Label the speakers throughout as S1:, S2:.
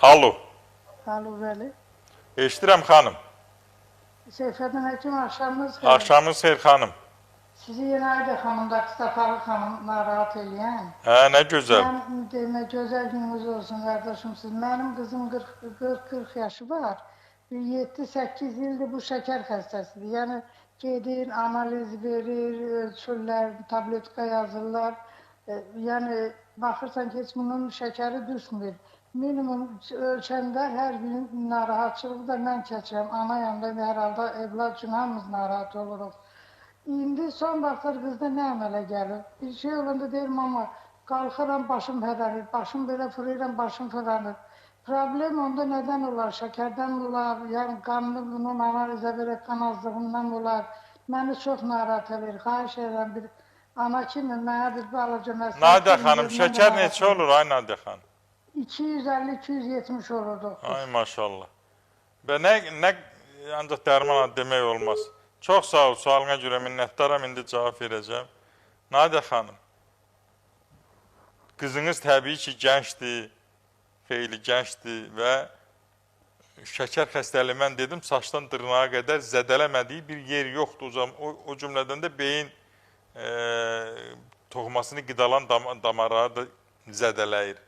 S1: Alo.
S2: Alo, bəli.
S1: Eşidirəm xanım.
S2: Seyfəddin Həkim, axşamınız xeyir.
S1: Axşamınız xeyir xanım.
S2: Sizi yenə Ayda xanımdakı Safalı xanım narahat eləyən.
S1: Hə, nə gözəl.
S2: Mən demə, gözəl gününüz olsun, qardaşımsınız. Mənim qızım 40 yaşı var. 7-8 ildir bu şəkər xəstəsidir. Yəni, gedir, analiz verir, ölçürlər, tabletka yazırlar. Yəni, baxırsan ki, heç bunun şəkəri düşmür. Minimum ölçəndə hər gün narahatçılığı da mən keçirəm. Ana yanında hər halda evlad üçün hamımız narahat oluruq. İndi son vaxtlar qızda nə əmələ gəlir? Bir şey olanda deyirəm, amma qalxıram, başım fərənir, başım belə fırlayıram, başım fırlanır. Problem onda nədən olar? Şəkərdən olar, yəni qanını bunun analizə verək, qan azlığından olar. Məni çox narahat edir, xahiş edirəm bir ana kimi mənə bir balaca məsələ.
S1: Nadia xanım, şəkər neçə olur ay Nadia xanım?
S2: 250-270 olurdu.
S1: Ay maşallah. Və nə ancaq dərman demək olmaz. Çox sağ ol, sualına görə minnətdaram, indi cavab verəcəm. Nadia xanım, qızınız təbii ki, gəncdir, xeyli gəncdir və şəkər xəstəliyi, mən dedim, saçdan dırnağa qədər zədələmədiyi bir yer yoxdur. O cümlədən də beyin toxumasını qidalan damarları da zədələyir.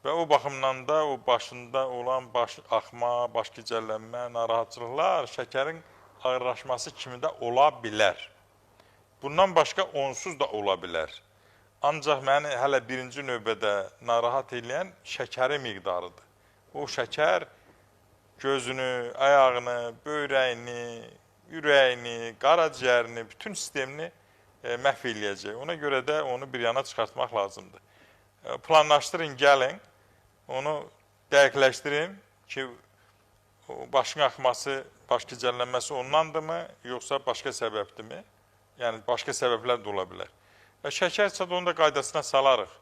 S1: Və o baxımdan da o başında olan baş axma, baş gicəllənmə, narahatçılıqlar şəkərin ağırlaşması kimi də ola bilər. Bundan başqa onsuz da ola bilər. Ancaq məni hələ birinci növbədə narahat edən şəkəri miqdarıdır. O şəkər gözünü, ayağını, böyrəyini, ürəyini, qaraciyərini, bütün sistemini məhv eləyəcək. Ona görə də onu bir yana çıxartmaq lazımdır. Planlaşdırın, gəlin, onu dəqiqləşdirin ki, başın axması, baş gicəllənməsi ondandırmı, yoxsa başqa səbəbdirmi? Yəni, başqa səbəblər də ola bilər. Və şəkər isə onu da qaydasına salarıq.